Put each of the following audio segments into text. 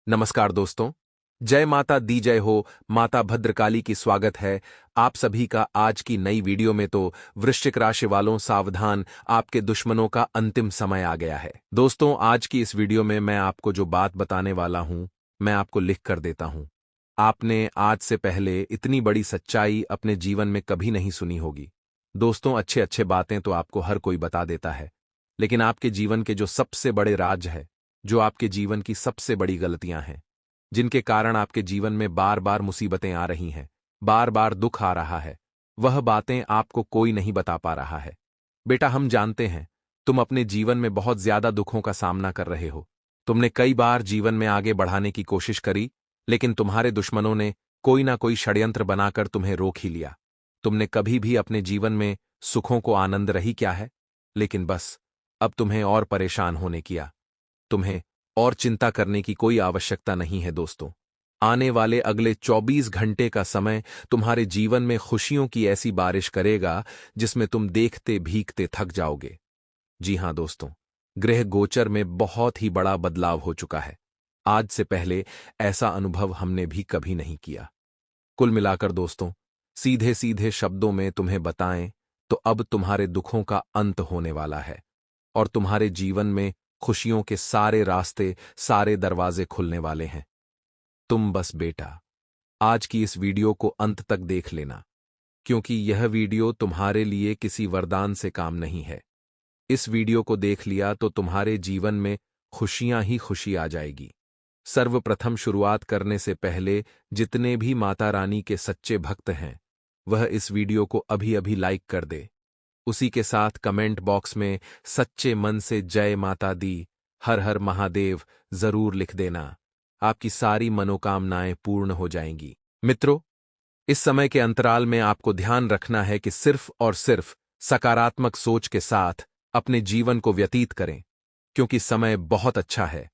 नमस्कार दोस्तों। जय माता दी जय हो। माता भद्रकाली की स्वागत है आप सभी का आज की नई वीडियो में। तो वृश्चिक राशि वालों सावधान, आपके दुश्मनों का अंतिम समय आ गया है। दोस्तों, आज की इस वीडियो में मैं आपको जो बात बताने वाला हूं, मैं आपको लिख कर देता हूं। आपने आज से पहले इतनी बड़ी सच्चाई अपने जीवन में कभी नहीं सुनी होगी। दोस्तों, अच्छे अच्छे बातें तो आपको हर कोई बता देता है, लेकिन आपके जीवन के जो सबसे बड़े राज है, जो आपके जीवन की सबसे बड़ी गलतियां हैं, जिनके कारण आपके जीवन में बार बार मुसीबतें आ रही हैं, बार बार दुख आ रहा है, वह बातें आपको कोई नहीं बता पा रहा है। बेटा, हम जानते हैं तुम अपने जीवन में बहुत ज्यादा दुखों का सामना कर रहे हो। तुमने कई बार जीवन में आगे बढ़ाने की कोशिश करी, लेकिन तुम्हारे दुश्मनों ने कोई ना कोई षड्यंत्र बनाकर तुम्हें रोक ही लिया। तुमने कभी भी अपने जीवन में सुखों को आनंद रही क्या है, लेकिन बस अब तुम्हें और परेशान होने किया। तुम्हें और चिंता करने की कोई आवश्यकता नहीं है दोस्तों। आने वाले अगले 24 घंटे का समय तुम्हारे जीवन में खुशियों की ऐसी बारिश करेगा जिसमें तुम देखते भीगते थक जाओगे। जी हां दोस्तों, ग्रह गोचर में बहुत ही बड़ा बदलाव हो चुका है। आज से पहले ऐसा अनुभव हमने भी कभी नहीं किया। कुल मिलाकर दोस्तों, सीधे सीधे शब्दों में तुम्हें बताएं तो अब तुम्हारे दुखों का अंत होने वाला है और तुम्हारे जीवन में खुशियों के सारे रास्ते, सारे दरवाजे खुलने वाले हैं। तुम बस बेटा आज की इस वीडियो को अंत तक देख लेना, क्योंकि यह वीडियो तुम्हारे लिए किसी वरदान से काम नहीं है। इस वीडियो को देख लिया तो तुम्हारे जीवन में खुशियां ही खुशी आ जाएगी। सर्वप्रथम शुरुआत करने से पहले जितने भी माता रानी के सच्चे भक्त हैं, वह इस वीडियो को अभी अभी लाइक कर दे। उसी के साथ कमेंट बॉक्स में सच्चे मन से जय माता दी, हर हर महादेव जरूर लिख देना। आपकी सारी मनोकामनाएं पूर्ण हो जाएंगी। मित्रों, इस समय के अंतराल में आपको ध्यान रखना है कि सिर्फ और सिर्फ सकारात्मक सोच के साथ अपने जीवन को व्यतीत करें, क्योंकि समय बहुत अच्छा है।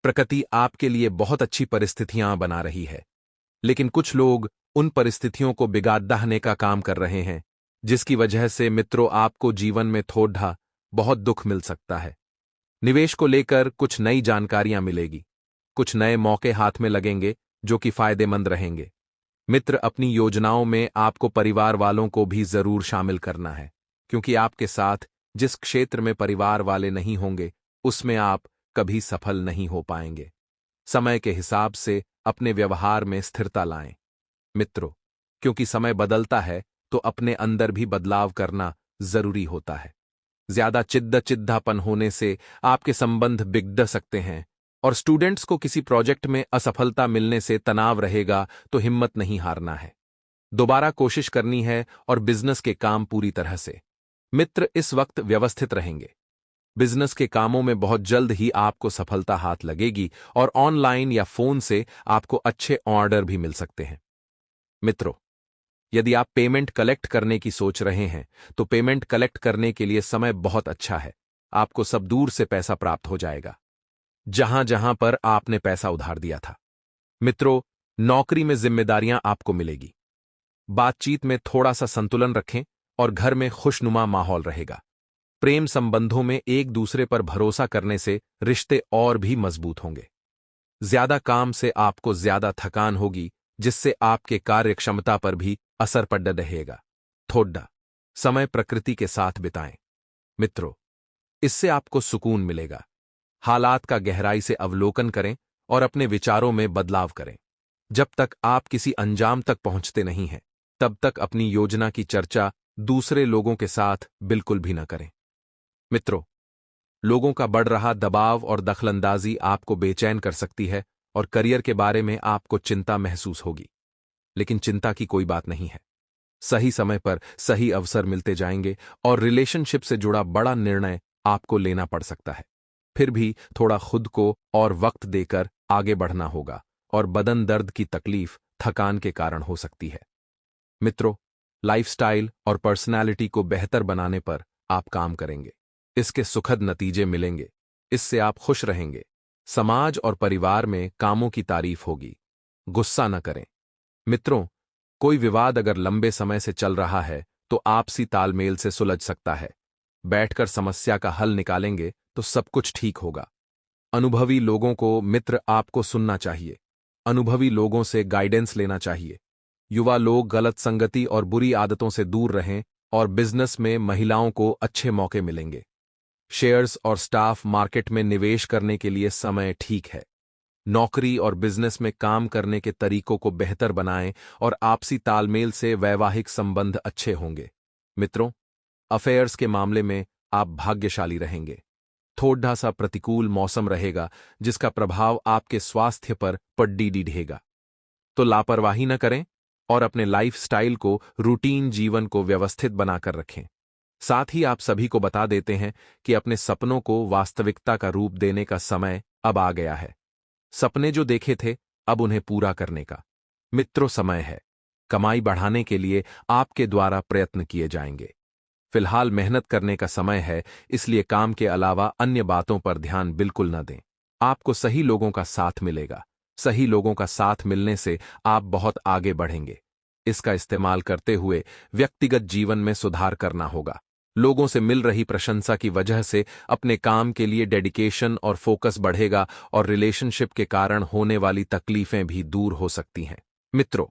प्रकृति आपके लिए बहुत अच्छी परिस्थितियां बना रही है, लेकिन कुछ लोग उन परिस्थितियों को बिगाड़ने का काम कर रहे हैं, जिसकी वजह से मित्रों आपको जीवन में थोड़ा बहुत दुख मिल सकता है। निवेश को लेकर कुछ नई जानकारियां मिलेगी, कुछ नए मौके हाथ में लगेंगे जो कि फायदेमंद रहेंगे। मित्र, अपनी योजनाओं में आपको परिवार वालों को भी जरूर शामिल करना है, क्योंकि आपके साथ जिस क्षेत्र में परिवार वाले नहीं होंगे, उसमें आप कभी सफल नहीं हो पाएंगे। समय के हिसाब से अपने व्यवहार में स्थिरता लाएं मित्रों, क्योंकि समय बदलता है तो अपने अंदर भी बदलाव करना जरूरी होता है। ज्यादा चिद्दापन होने से आपके संबंध बिगड़ सकते हैं, और स्टूडेंट्स को किसी प्रोजेक्ट में असफलता मिलने से तनाव रहेगा, तो हिम्मत नहीं हारना है, दोबारा कोशिश करनी है और बिजनेस के काम पूरी तरह से। मित्र, इस वक्त व्यवस्थित रहेंगे। बिजनेस के कामों में बहुत जल्द ही आपको सफलता हाथ लगेगी और ऑनलाइन या फोन से आपको अच्छे ऑर्डर भी मिल सकते हैं। मित्रों, यदि आप पेमेंट कलेक्ट करने की सोच रहे हैं, तो पेमेंट कलेक्ट करने के लिए समय बहुत अच्छा है। आपको सब दूर से पैसा प्राप्त हो जाएगा, जहां जहां पर आपने पैसा उधार दिया था। मित्रों, नौकरी में जिम्मेदारियां आपको मिलेगी। बातचीत में थोड़ा सा संतुलन रखें और घर में खुशनुमा माहौल रहेगा। प्रेम संबंधों में एक दूसरे पर भरोसा करने से रिश्ते और भी मजबूत होंगे। ज्यादा काम से आपको ज्यादा थकान होगी, जिससे आपके कार्य क्षमता पर भी असर पड़ रहेगा। थोड़ा समय प्रकृति के साथ बिताएं मित्रों, इससे आपको सुकून मिलेगा। हालात का गहराई से अवलोकन करें और अपने विचारों में बदलाव करें। जब तक आप किसी अंजाम तक पहुंचते नहीं हैं, तब तक अपनी योजना की चर्चा दूसरे लोगों के साथ बिल्कुल भी न करें। मित्रों, लोगों का बढ़ रहा दबाव और दखलंदाजी आपको बेचैन कर सकती है और करियर के बारे में आपको चिंता महसूस होगी, लेकिन चिंता की कोई बात नहीं है। सही समय पर सही अवसर मिलते जाएंगे और रिलेशनशिप से जुड़ा बड़ा निर्णय आपको लेना पड़ सकता है। फिर भी थोड़ा खुद को और वक्त देकर आगे बढ़ना होगा, और बदन दर्द की तकलीफ थकान के कारण हो सकती है। मित्रों, लाइफस्टाइल और पर्सनालिटी को बेहतर बनाने पर आप काम करेंगे। इसके सुखद नतीजे मिलेंगे। इससे आप खुश रहेंगे। समाज और परिवार में कामों की तारीफ होगी। गुस्सा न करें मित्रों, कोई विवाद अगर लंबे समय से चल रहा है तो आपसी तालमेल से सुलझ सकता है। बैठकर समस्या का हल निकालेंगे तो सब कुछ ठीक होगा। अनुभवी लोगों को मित्र आपको सुनना चाहिए। अनुभवी लोगों से गाइडेंस लेना चाहिए। युवा लोग गलत संगति और बुरी आदतों से दूर रहें और बिजनेस में महिलाओं को अच्छे मौके मिलेंगे। शेयर्स और स्टाफ मार्केट में निवेश करने के लिए समय ठीक है। नौकरी और बिजनेस में काम करने के तरीकों को बेहतर बनाएं और आपसी तालमेल से वैवाहिक संबंध अच्छे होंगे। मित्रों, अफेयर्स के मामले में आप भाग्यशाली रहेंगे। थोड़ा सा प्रतिकूल मौसम रहेगा जिसका प्रभाव आपके स्वास्थ्य पर पड्डी ढेगा। तो लापरवाही न करें और अपने लाइफस्टाइल को, रूटीन जीवन को व्यवस्थित बनाकर रखें। साथ ही आप सभी को बता देते हैं कि अपने सपनों को वास्तविकता का रूप देने का समय अब आ गया है। सपने जो देखे थे, अब उन्हें पूरा करने का मित्रों समय है। कमाई बढ़ाने के लिए आपके द्वारा प्रयत्न किए जाएंगे। फिलहाल मेहनत करने का समय है, इसलिए काम के अलावा अन्य बातों पर ध्यान बिल्कुल न दें। आपको सही लोगों का साथ मिलेगा। सही लोगों का साथ मिलने से आप बहुत आगे बढ़ेंगे। इसका इस्तेमाल करते हुए व्यक्तिगत जीवन में सुधार करना होगा। लोगों से मिल रही प्रशंसा की वजह से अपने काम के लिए डेडिकेशन और फोकस बढ़ेगा और रिलेशनशिप के कारण होने वाली तकलीफें भी दूर हो सकती हैं। मित्रों,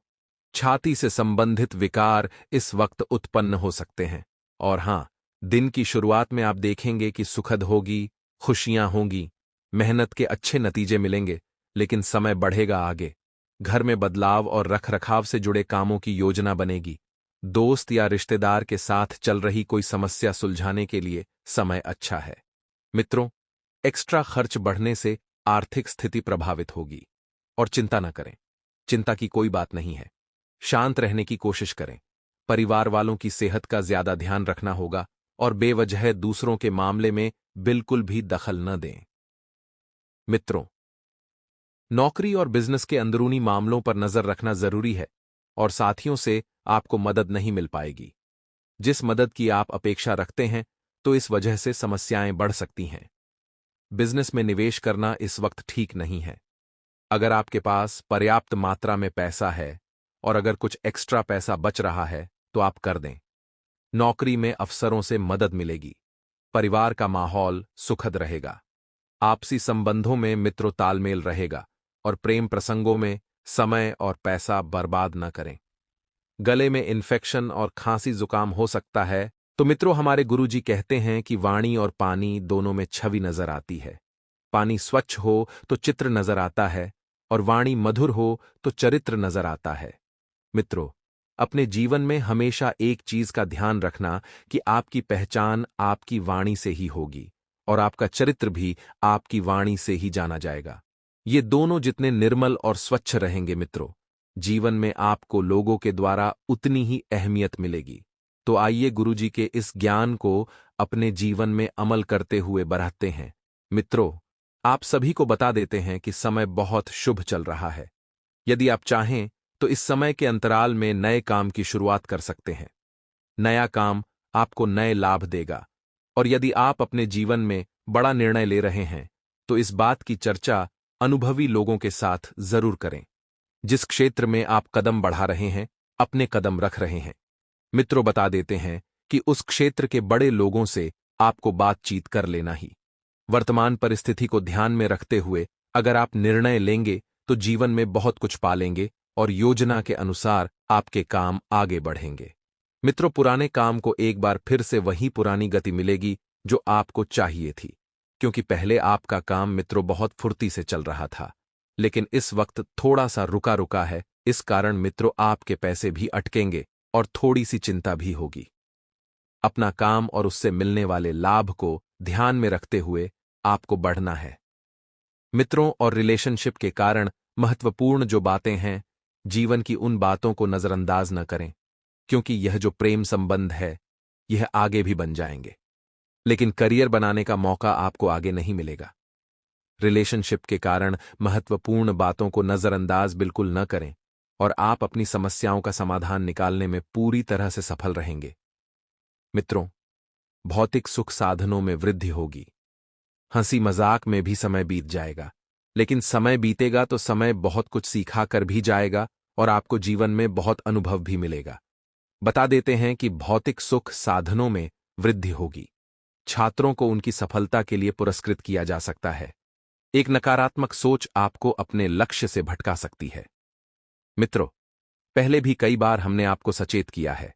छाती से संबंधित विकार इस वक्त उत्पन्न हो सकते हैं। और हां, दिन की शुरुआत में आप देखेंगे कि सुखद होगी, खुशियां होंगी, मेहनत के अच्छे नतीजे मिलेंगे, लेकिन समय बढ़ेगा आगे। घर में बदलाव और रखरखाव से जुड़े कामों की योजना बनेगी। दोस्त या रिश्तेदार के साथ चल रही कोई समस्या सुलझाने के लिए समय अच्छा है। मित्रों, एक्स्ट्रा खर्च बढ़ने से आर्थिक स्थिति प्रभावित होगी। और चिंता न करें, चिंता की कोई बात नहीं है। शांत रहने की कोशिश करें। परिवार वालों की सेहत का ज्यादा ध्यान रखना होगा और बेवजह दूसरों के मामले में बिल्कुल भी दखल न दें। मित्रों, नौकरी और बिजनेस के अंदरूनी मामलों पर नजर रखना जरूरी है और साथियों से आपको मदद नहीं मिल पाएगी। जिस मदद की आप अपेक्षा रखते हैं, तो इस वजह से समस्याएं बढ़ सकती हैं। बिजनेस में निवेश करना इस वक्त ठीक नहीं है। अगर आपके पास पर्याप्त मात्रा में पैसा है और अगर कुछ एक्स्ट्रा पैसा बच रहा है, तो आप कर दें। नौकरी में अफसरों से मदद मिलेगी। परिवार का माहौल सुखद रहेगा। आपसी संबंधों में मित्रों तालमेल रहेगा और प्रेम प्रसंगों में समय और पैसा बर्बाद न करें। गले में इन्फेक्शन और खांसी जुकाम हो सकता है, तो मित्रों हमारे गुरुजी कहते हैं कि वाणी और पानी दोनों में छवि नजर आती है। पानी स्वच्छ हो तो चित्र नजर आता है और वाणी मधुर हो तो चरित्र नजर आता है। मित्रों, अपने जीवन में हमेशा एक चीज का ध्यान रखना कि आपकी पहचान आपकी वाणी से ही होगी और आपका चरित्र भी आपकी वाणी से ही जाना जाएगा। ये दोनों जितने निर्मल और स्वच्छ रहेंगे मित्रों, जीवन में आपको लोगों के द्वारा उतनी ही अहमियत मिलेगी। तो आइए गुरुजी के इस ज्ञान को अपने जीवन में अमल करते हुए बढ़ाते हैं। मित्रों, आप सभी को बता देते हैं कि समय बहुत शुभ चल रहा है। यदि आप चाहें तो इस समय के अंतराल में नए काम की शुरुआत कर सकते हैं। नया काम आपको नए लाभ देगा। और यदि आप अपने जीवन में बड़ा निर्णय ले रहे हैं, तो इस बात की चर्चा अनुभवी लोगों के साथ जरूर करें। जिस क्षेत्र में आप कदम बढ़ा रहे हैं, अपने कदम रख रहे हैं, मित्रों बता देते हैं कि उस क्षेत्र के बड़े लोगों से आपको बातचीत कर लेना ही। वर्तमान परिस्थिति को ध्यान में रखते हुए अगर आप निर्णय लेंगे तो जीवन में बहुत कुछ पालेंगे और योजना के अनुसार आपके काम आगे बढ़ेंगे। मित्रों, पुराने काम को एक बार फिर से वही पुरानी गति मिलेगी जो आपको चाहिए थी, क्योंकि पहले आपका काम मित्रों बहुत फुर्ती से चल रहा था, लेकिन इस वक्त थोड़ा सा रुका रुका है। इस कारण मित्रों आपके पैसे भी अटकेंगे और थोड़ी सी चिंता भी होगी। अपना काम और उससे मिलने वाले लाभ को ध्यान में रखते हुए आपको बढ़ना है। मित्रों और रिलेशनशिप के कारण महत्वपूर्ण जो बातें हैं, जीवन की उन बातों को नजरअंदाज न करें, क्योंकि यह जो प्रेम संबंध है, यह आगे भी बन जाएंगे, लेकिन करियर बनाने का मौका आपको आगे नहीं मिलेगा। रिलेशनशिप के कारण महत्वपूर्ण बातों को नजरअंदाज बिल्कुल न करें और आप अपनी समस्याओं का समाधान निकालने में पूरी तरह से सफल रहेंगे। मित्रों, भौतिक सुख साधनों में वृद्धि होगी। हंसी मजाक में भी समय बीत जाएगा, लेकिन समय बीतेगा तो समय बहुत कुछ सिखा कर भी जाएगा और आपको जीवन में बहुत अनुभव भी मिलेगा। बता देते हैं कि भौतिक सुख साधनों में वृद्धि होगी। छात्रों को उनकी सफलता के लिए पुरस्कृत किया जा सकता है। एक नकारात्मक सोच आपको अपने लक्ष्य से भटका सकती है। मित्रों, पहले भी कई बार हमने आपको सचेत किया है,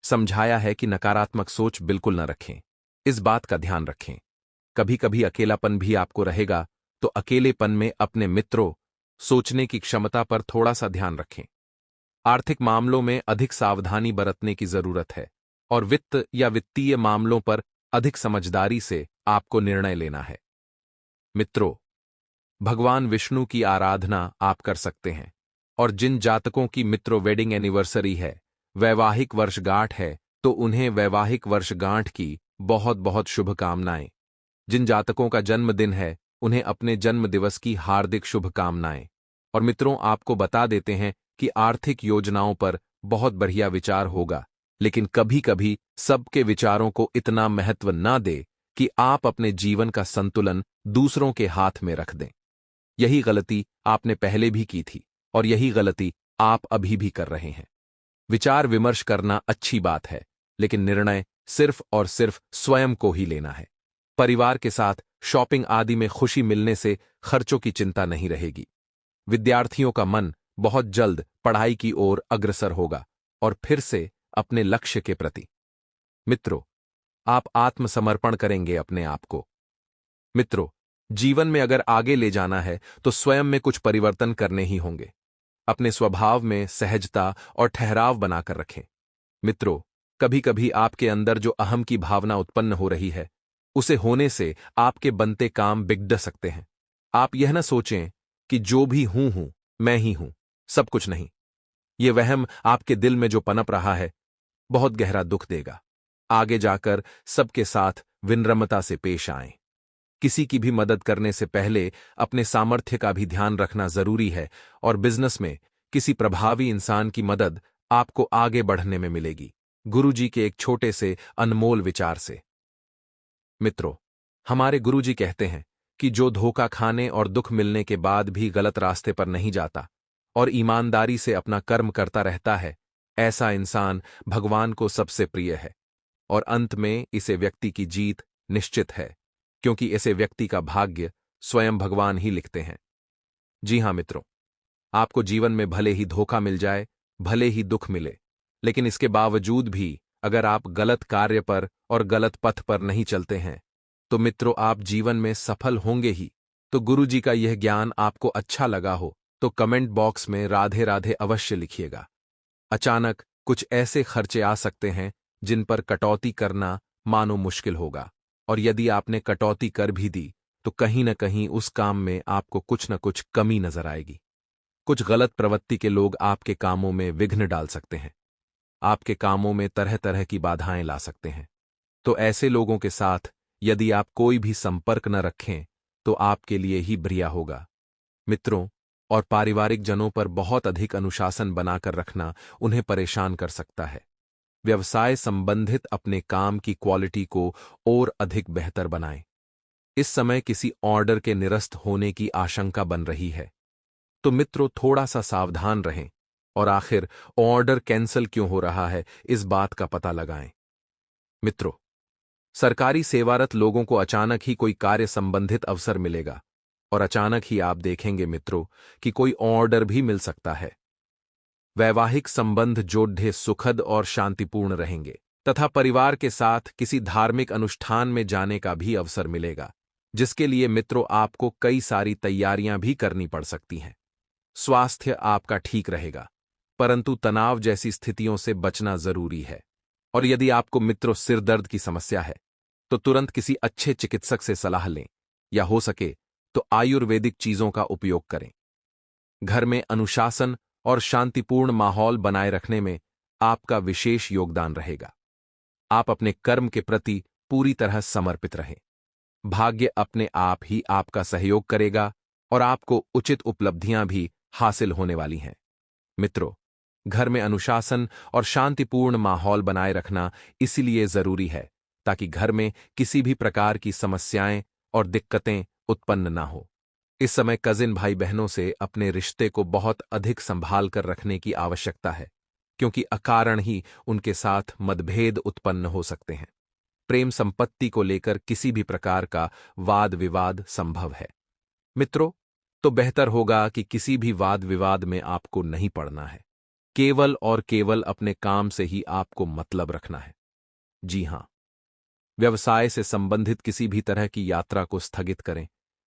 समझाया है कि नकारात्मक सोच बिल्कुल न रखें। इस बात का ध्यान रखें। कभी कभी अकेलापन भी आपको रहेगा, तो अकेलेपन में अपने मित्रों, सोचने की क्षमता पर थोड़ा सा ध्यान रखें। आर्थिक मामलों में अधिक सावधानी बरतने की जरूरत है और वित्त या वित्तीय मामलों पर अधिक समझदारी से आपको निर्णय लेना है। मित्रों, भगवान विष्णु की आराधना आप कर सकते हैं, और जिन जातकों की मित्रों वेडिंग एनिवर्सरी है, वैवाहिक वर्षगांठ है, तो उन्हें वैवाहिक वर्षगांठ की बहुत बहुत शुभकामनाएं। जिन जातकों का जन्मदिन है, उन्हें अपने जन्मदिवस की हार्दिक शुभकामनाएं। और मित्रों, आपको बता देते हैं कि आर्थिक योजनाओं पर बहुत बढ़िया विचार होगा, लेकिन कभी कभी सबके विचारों को इतना महत्व ना दे कि आप अपने जीवन का संतुलन दूसरों के हाथ में रख दें। यही गलती आपने पहले भी की थी और यही गलती आप अभी भी कर रहे हैं। विचार विमर्श करना अच्छी बात है, लेकिन निर्णय सिर्फ और सिर्फ स्वयं को ही लेना है। परिवार के साथ शॉपिंग आदि में खुशी मिलने से खर्चों की चिंता नहीं रहेगी। विद्यार्थियों का मन बहुत जल्द पढ़ाई की ओर अग्रसर होगा और फिर से अपने लक्ष्य के प्रति। मित्रों, आप आत्मसमर्पण करेंगे अपने आप को। मित्रों, जीवन में अगर आगे ले जाना है तो स्वयं में कुछ परिवर्तन करने ही होंगे। अपने स्वभाव में सहजता और ठहराव बनाकर रखें। मित्रों, कभी कभी आपके अंदर जो अहम की भावना उत्पन्न हो रही है, उसे होने से आपके बनते काम बिगड़ सकते हैं। आप यह न सोचें कि जो भी हूं मैं ही हूं, सब कुछ नहीं। ये वहम आपके दिल में जो पनप रहा है, बहुत गहरा दुख देगा। आगे जाकर सबके साथ विनम्रता से पेश आएं। किसी की भी मदद करने से पहले अपने सामर्थ्य का भी ध्यान रखना जरूरी है, और बिजनेस में किसी प्रभावी इंसान की मदद आपको आगे बढ़ने में मिलेगी, गुरुजी के एक छोटे से अनमोल विचार से। मित्रों, हमारे गुरुजी कहते हैं कि जो धोखा खाने और दुख मिलने के बाद भी गलत रास्ते पर नहीं जाता और ईमानदारी से अपना कर्म करता रहता है, ऐसा इंसान भगवान को सबसे प्रिय है, और अंत में इसे व्यक्ति की जीत निश्चित है, क्योंकि ऐसे व्यक्ति का भाग्य स्वयं भगवान ही लिखते हैं। जी हां मित्रों, आपको जीवन में भले ही धोखा मिल जाए, भले ही दुख मिले, लेकिन इसके बावजूद भी अगर आप गलत कार्य पर और गलत पथ पर नहीं चलते हैं, तो मित्रों आप जीवन में सफल होंगे ही। तो गुरुजी का यह ज्ञान आपको अच्छा लगा हो तो कमेंट बॉक्स में राधे राधे अवश्य लिखिएगा। अचानक कुछ ऐसे खर्चे आ सकते हैं जिन पर कटौती करना मानो मुश्किल होगा, और यदि आपने कटौती कर भी दी तो कहीं न कहीं उस काम में आपको कुछ न कुछ कमी नजर आएगी। कुछ गलत प्रवृत्ति के लोग आपके कामों में विघ्न डाल सकते हैं, आपके कामों में तरह तरह की बाधाएं ला सकते हैं। तो ऐसे लोगों के साथ यदि आप कोई भी संपर्क न रखें तो आपके लिए ही बढ़िया होगा। मित्रों और पारिवारिक जनों पर बहुत अधिक अनुशासन बनाकर रखना उन्हें परेशान कर सकता है। व्यवसाय संबंधित अपने काम की क्वालिटी को और अधिक बेहतर बनाएं। इस समय किसी ऑर्डर के निरस्त होने की आशंका बन रही है, तो मित्रों थोड़ा सा सावधान रहें और आखिर ऑर्डर कैंसिल क्यों हो रहा है, इस बात का पता लगाएं। मित्रों, सरकारी सेवारत लोगों को अचानक ही कोई कार्य संबंधित अवसर मिलेगा, और अचानक ही आप देखेंगे मित्रों कि कोई ऑर्डर भी मिल सकता है। वैवाहिक संबंध जोड़े सुखद और शांतिपूर्ण रहेंगे, तथा परिवार के साथ किसी धार्मिक अनुष्ठान में जाने का भी अवसर मिलेगा, जिसके लिए मित्रों आपको कई सारी तैयारियां भी करनी पड़ सकती हैं। स्वास्थ्य आपका ठीक रहेगा, परंतु तनाव जैसी स्थितियों से बचना जरूरी है। और यदि आपको मित्रों सिर दर्द की समस्या है तो तुरंत किसी अच्छे चिकित्सक से सलाह लें, या हो सके तो आयुर्वेदिक चीजों का उपयोग करें। घर में अनुशासन और शांतिपूर्ण माहौल बनाए रखने में आपका विशेष योगदान रहेगा। आप अपने कर्म के प्रति पूरी तरह समर्पित रहें। भाग्य अपने आप ही आपका सहयोग करेगा और आपको उचित उपलब्धियां भी हासिल होने वाली हैं। मित्रों, घर में अनुशासन और शांतिपूर्ण माहौल बनाए रखना इसलिए जरूरी है ताकि घर में किसी भी प्रकार की समस्याएं और दिक्कतें उत्पन्न ना हो। इस समय कजिन भाई बहनों से अपने रिश्ते को बहुत अधिक संभाल कर रखने की आवश्यकता है, क्योंकि अकारण ही उनके साथ मतभेद उत्पन्न हो सकते हैं। प्रेम संपत्ति को लेकर किसी भी प्रकार का वाद विवाद संभव है। मित्रों, तो बेहतर होगा कि किसी भी वाद विवाद में आपको नहीं पड़ना है। केवल और केवल अपने काम से ही आपको मतलब रखना है। जी हां, व्यवसाय से संबंधित किसी भी तरह की यात्रा को स्थगित करें,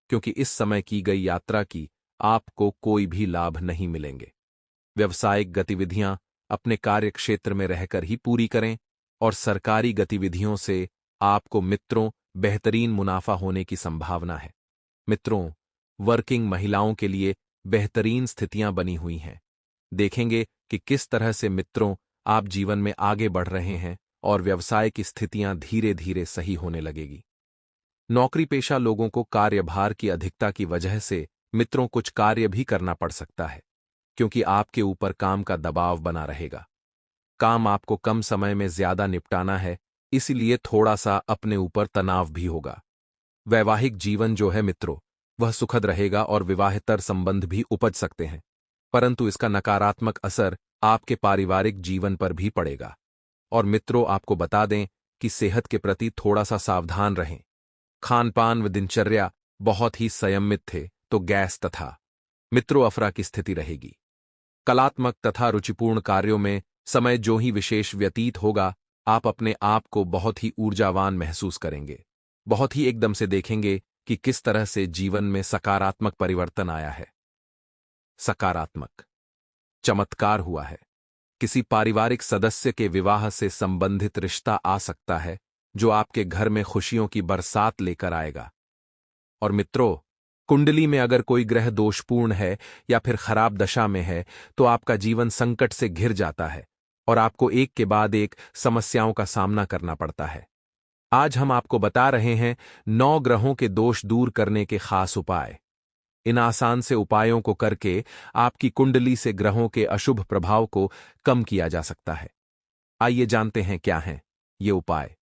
क्योंकि इस समय की गई यात्रा की आपको कोई भी लाभ नहीं मिलेंगे। व्यावसायिक गतिविधियां अपने कार्य क्षेत्र में रहकर ही पूरी करें और सरकारी गतिविधियों से आपको मित्रों बेहतरीन मुनाफा होने की संभावना है। मित्रों, वर्किंग महिलाओं के लिए बेहतरीन स्थितियां बनी हुई हैं। देखेंगे कि किस तरह से मित्रों आप जीवन में आगे बढ़ रहे हैं और व्यवसाय की स्थितियां धीरे धीरे सही होने लगेगी। नौकरी पेशा लोगों को कार्यभार की अधिकता की वजह से मित्रों कुछ कार्य भी करना पड़ सकता है, क्योंकि आपके ऊपर काम का दबाव बना रहेगा। काम आपको कम समय में ज्यादा निपटाना है, इसलिए थोड़ा सा अपने ऊपर तनाव भी होगा। वैवाहिक जीवन जो है मित्रों, वह सुखद रहेगा और विवाहेतर संबंध भी उपज सकते हैं, परंतु इसका नकारात्मक असर आपके पारिवारिक जीवन पर भी पड़ेगा। और मित्रों, आपको बता दें कि सेहत के प्रति थोड़ा सा सावधान रहें। खानपान व दिनचर्या बहुत ही संयमित थे तो गैस तथा मित्रों अफरा की स्थिति रहेगी। कलात्मक तथा रुचिपूर्ण कार्यों में समय जो ही विशेष व्यतीत होगा, आप अपने आप को बहुत ही ऊर्जावान महसूस करेंगे। बहुत ही एकदम से देखेंगे कि किस तरह से जीवन में सकारात्मक परिवर्तन आया है। सकारात्मक चमत्कार हुआ है। किसी पारिवारिक सदस्य के विवाह से संबंधित रिश्ता आ सकता है, जो आपके घर में खुशियों की बरसात लेकर आएगा। और मित्रों, कुंडली में अगर कोई ग्रह दोषपूर्ण है या फिर खराब दशा में है, तो आपका जीवन संकट से घिर जाता है और आपको एक के बाद एक समस्याओं का सामना करना पड़ता है। आज हम आपको बता रहे हैं 9 ग्रहों के दोष दूर करने के खास उपाय। इन आसान से उपायों को करके आपकी कुंडली से ग्रहों के अशुभ प्रभाव को कम किया जा सकता है। आइए जानते हैं क्या हैं ये उपाय।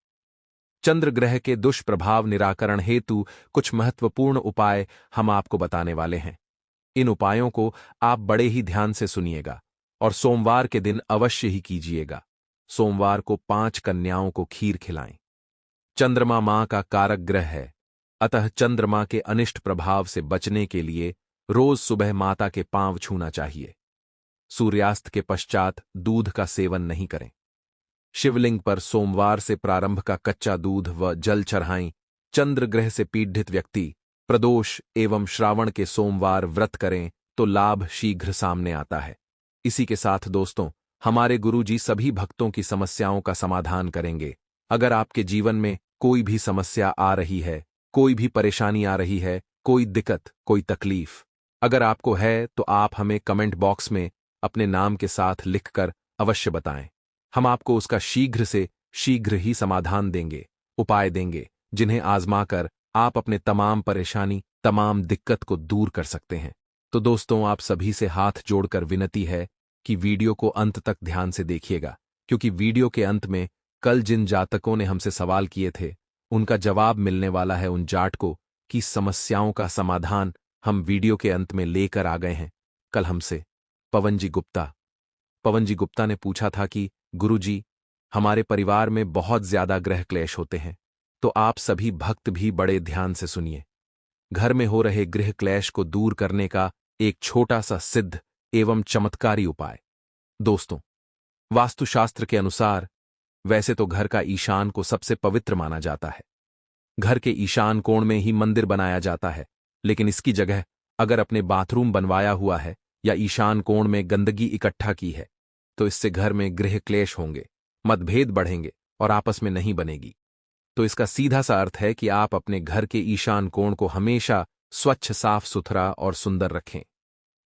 चंद्र ग्रह के दुष्प्रभाव निराकरण हेतु कुछ महत्वपूर्ण उपाय हम आपको बताने वाले हैं। इन उपायों को आप बड़े ही ध्यान से सुनिएगा और सोमवार के दिन अवश्य ही कीजिएगा। सोमवार को 5 कन्याओं को खीर खिलाएं। चंद्रमा मां का कारक ग्रह है, अतः चंद्रमा के अनिष्ट प्रभाव से बचने के लिए रोज सुबह माता के पांव छूना चाहिए। सूर्यास्त के पश्चात दूध का सेवन नहीं करें। शिवलिंग पर सोमवार से प्रारंभ का कच्चा दूध व जल चढ़ाएं। चंद्र ग्रह से पीड़ित व्यक्ति प्रदोष एवं श्रावण के सोमवार व्रत करें तो लाभ शीघ्र सामने आता है। इसी के साथ दोस्तों, हमारे गुरुजी सभी भक्तों की समस्याओं का समाधान करेंगे। अगर आपके जीवन में कोई भी समस्या आ रही है, कोई भी परेशानी आ रही है, कोई दिक्कत, कोई तकलीफ अगर आपको है, तो आप हमें कमेंट बॉक्स में अपने नाम के साथ लिखकर अवश्य बताएं। हम आपको उसका शीघ्र से शीघ्र ही समाधान देंगे, उपाय देंगे, जिन्हें आजमाकर आप अपने तमाम परेशानी, तमाम दिक्कत को दूर कर सकते हैं। तो दोस्तों, आप सभी से हाथ जोड़कर विनती है कि वीडियो को अंत तक ध्यान से देखिएगा, क्योंकि वीडियो के अंत में कल जिन जातकों ने हमसे सवाल किए थे, उनका जवाब मिलने वाला है उन जातकों की समस्याओं का समाधान हम वीडियो के अंत में लेकर आ गए हैं। कल हमसे पवन जी गुप्ता ने पूछा था कि गुरुजी, हमारे परिवार में बहुत ज्यादा ग्रह क्लेश होते हैं, तो आप सभी भक्त भी बड़े ध्यान से सुनिए। घर में हो रहे गृह क्लेश को दूर करने का एक छोटा सा सिद्ध एवं चमत्कारी उपाय। दोस्तों, वास्तुशास्त्र के अनुसार वैसे तो घर का ईशान को सबसे पवित्र माना जाता है। घर के ईशान कोण में ही मंदिर बनाया जाता है, लेकिन इसकी जगह अगर अपने बाथरूम बनवाया हुआ है या ईशान कोण में गंदगी इकट्ठा की है, तो इससे घर में गृह क्लेश होंगे, मतभेद बढ़ेंगे और आपस में नहीं बनेगी। तो इसका सीधा सा अर्थ है कि आप अपने घर के ईशान कोण को हमेशा स्वच्छ, साफ सुथरा और सुंदर रखें।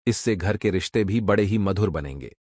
इससे घर के रिश्ते भी बड़े ही मधुर बनेंगे।